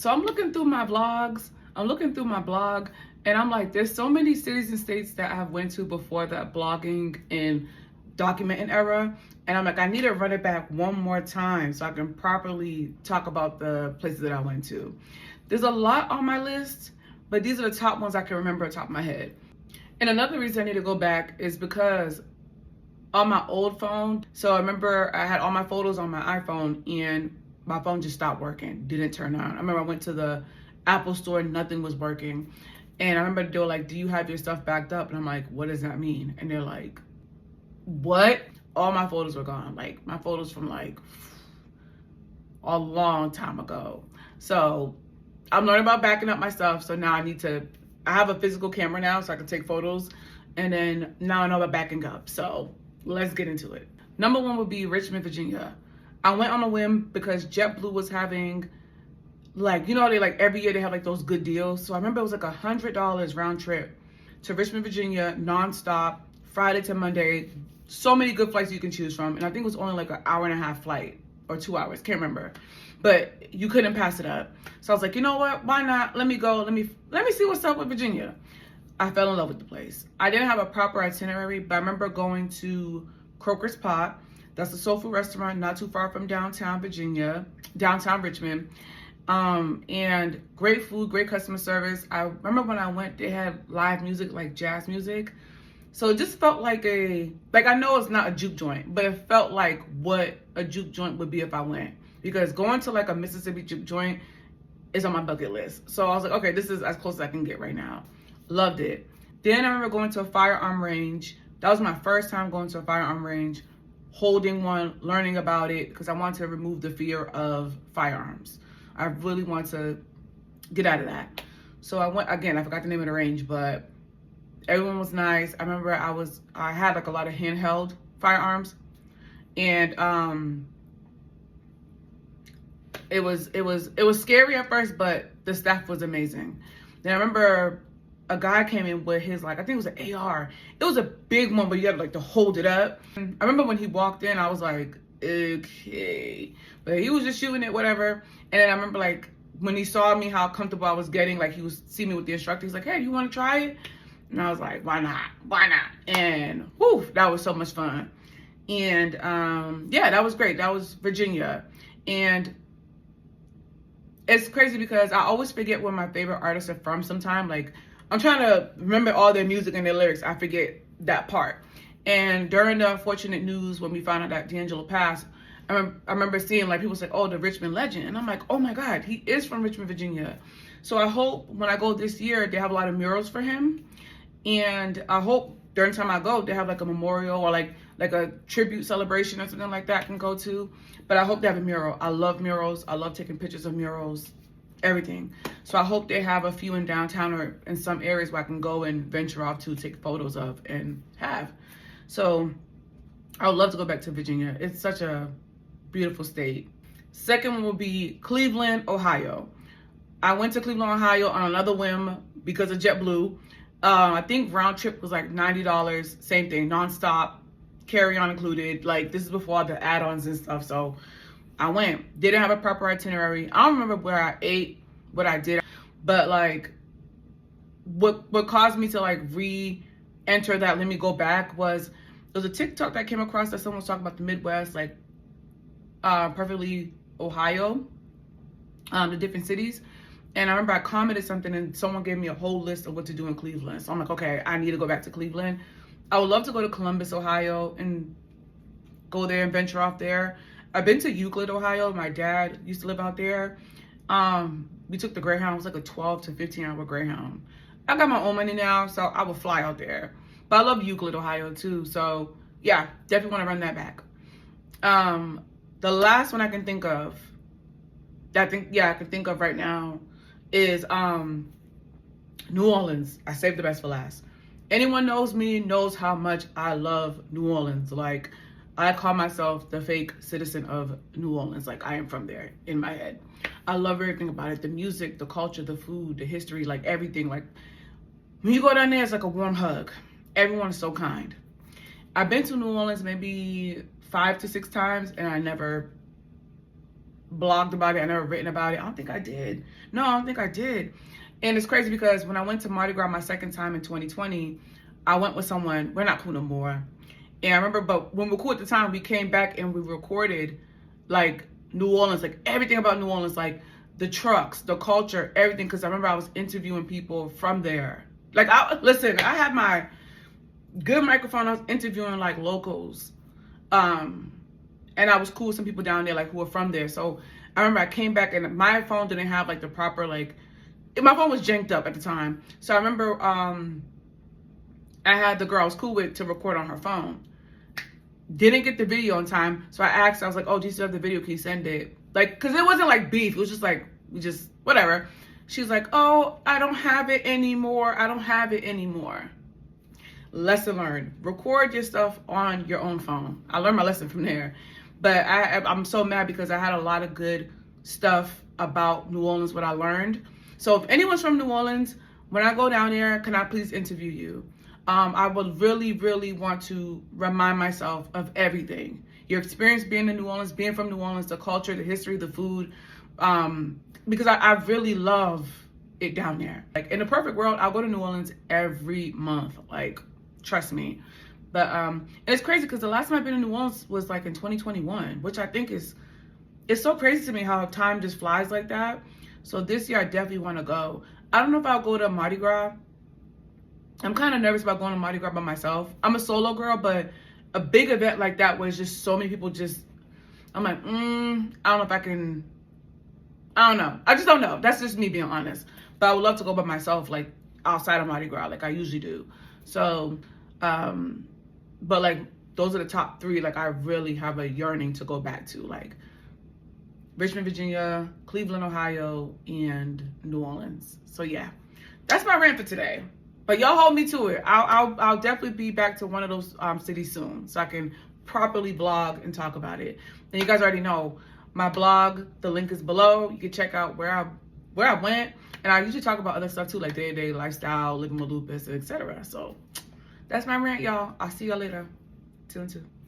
So I'm looking through my vlogs. I'm looking through my blog, and I'm like, there's so many cities and states that I have went to before the blogging and documenting era. And I'm like, I need to run it back one more time so I can properly talk about the places that I went to. There's a lot on my list, but these are the top ones I can remember on top of my head. And another reason I need to go back is because on my old phone, so I remember I had all my photos on my iPhone and my phone just stopped working, didn't turn on. I remember I went to the Apple store, nothing was working. And I remember they were like, do you have your stuff backed up? And I'm like, what does that mean? And they're like, what? All my photos were gone. Like my photos from like a long time ago. So I'm learning about backing up my stuff. So now I have a physical camera now so I can take photos. And then now I know about backing up. So let's get into it. Number one would be Richmond, Virginia. I went on a whim because JetBlue was having, like, you know, they like every year they have like those good deals. So I remember it was like $100 round trip to Richmond, Virginia, nonstop, Friday to Monday. So many good flights you can choose from. And I think it was only like an hour and a half flight or 2 hours, can't remember. But you couldn't pass it up. So I was like, you know what, why not? Let me go, let me see what's up with Virginia. I fell in love with the place. I didn't have a proper itinerary, but I remember going to Croker's Pot. That's a soul food restaurant not too far from downtown Richmond. And great food, great customer service. I remember when I went, they had live music, like jazz music. So it just felt like I know it's not a juke joint, but it felt like what a juke joint would be if I went. Because going to like a Mississippi juke joint is on my bucket list. So I was like, okay, this is as close as I can get right now. Loved it. Then I remember going to a firearm range. That was my first time going to a firearm range, holding one, learning about it, because I wanted to remove the fear of firearms. I really want to get out of that. So I went, again, I forgot the name of the range, but everyone was nice. I remember I had like a lot of handheld firearms, and it was scary at first, but the staff was amazing. Then I remember a guy came in with his, like, I think it was an AR. It was a big one, but you had like to hold it up. I remember when he walked in, I was like, okay. But he was just shooting it, whatever. And then I remember like when he saw me, how comfortable I was getting, like he was see me with the instructor. He's like, hey, you want to try it? And I was like, why not? Why not? And whew, that was so much fun. And yeah, that was great. That was Virginia. And it's crazy because I always forget where my favorite artists are from sometime. Like, I'm trying to remember all their music and their lyrics. I forget that part. And during the unfortunate news when we found out that D'Angelo passed, I remember seeing like people say, oh, the Richmond legend. And I'm like, oh my God, he is from Richmond, Virginia. So I hope when I go this year, they have a lot of murals for him. And I hope during the time I go, they have like a memorial or like a tribute celebration or something like that I can go to. But I hope they have a mural. I love murals. I love taking pictures of murals, everything. So I hope they have a few in downtown or in some areas where I can go and venture off to take photos of and have. So I would love to go back to Virginia. It's such a beautiful state. Second one will be Cleveland, Ohio. I went to Cleveland, Ohio on another whim because of JetBlue. I think round trip was like $90, same thing, nonstop, carry-on included. Like, this is before all the add-ons and stuff. So I went, didn't have a proper itinerary. I don't remember where I ate, what I did, but like what caused me to like re-enter that let me go back was there was a TikTok that came across that someone was talking about the Midwest, like perfectly Ohio, the different cities. And I remember I commented something and someone gave me a whole list of what to do in Cleveland. So I'm like, okay, I need to go back to Cleveland. I would love to go to Columbus, Ohio and go there and venture off there. I've been to Euclid, Ohio. My dad used to live out there. We took the Greyhound. It was like a 12 to 15 hour Greyhound. I got my own money now, so I will fly out there. But I love Euclid, Ohio too. So yeah, definitely want to run that back. The last one I can think of, I can think of right now is New Orleans. I saved the best for last. Anyone knows me knows how much I love New Orleans. Like, I call myself the fake citizen of New Orleans. Like, I am from there in my head. I love everything about it. The music, the culture, the food, the history, like everything. Like, when you go down there, it's like a warm hug. Everyone is so kind. I've been to New Orleans maybe 5 to 6 times and I never blogged about it. I never written about it. I don't think I did. No, I don't think I did. And it's crazy because when I went to Mardi Gras my second time in 2020, I went with someone. We're not cool no more. And I remember, but when we were cool at the time, we came back and we recorded like New Orleans, like everything about New Orleans, like the trucks, the culture, everything. Because I remember I was interviewing people from there. Like, listen, I had my good microphone. I was interviewing like locals. And I was cool with some people down there, like who were from there. So I remember I came back and my phone didn't have like the proper, like, my phone was janked up at the time. So I remember I had the girl I was cool with to record on her phone. Didn't get the video in time. So I asked, I was like, oh, do you still have the video? Can you send it? Like, cause it wasn't like beef. It was just like, we just, whatever. She's like, oh, I don't have it anymore. I don't have it anymore. Lesson learned. Record your stuff on your own phone. I learned my lesson from there. But I'm so mad because I had a lot of good stuff about New Orleans, what I learned. So if anyone's from New Orleans, when I go down there, can I please interview you? I would really, really want to remind myself of everything. Your experience being in New Orleans, being from New Orleans, the culture, the history, the food. Because I really love it down there. Like, in a perfect world, I'll go to New Orleans every month. Like, trust me. But it's crazy because the last time I've been in New Orleans was like in 2021, which I think it's so crazy to me how time just flies like that. So this year I definitely want to go. I don't know if I'll go to Mardi Gras. I'm kind of nervous about going to Mardi Gras by myself. I'm a solo girl, but a big event like that where it's just so many people I'm like, I don't know if I can, I don't know. I just don't know. That's just me being honest. But I would love to go by myself, like outside of Mardi Gras, like I usually do. So, but like those are the top three, like I really have a yearning to go back to, like Richmond, Virginia, Cleveland, Ohio, and New Orleans. So yeah, that's my rant for today. But y'all hold me to it. I'll definitely be back to one of those cities soon, so I can properly blog and talk about it. And you guys already know my blog. The link is below. You can check out where I went, and I usually talk about other stuff too, like day-to-day lifestyle, living with lupus, etc. So that's my rant, y'all. I'll see y'all later. 2 and 2.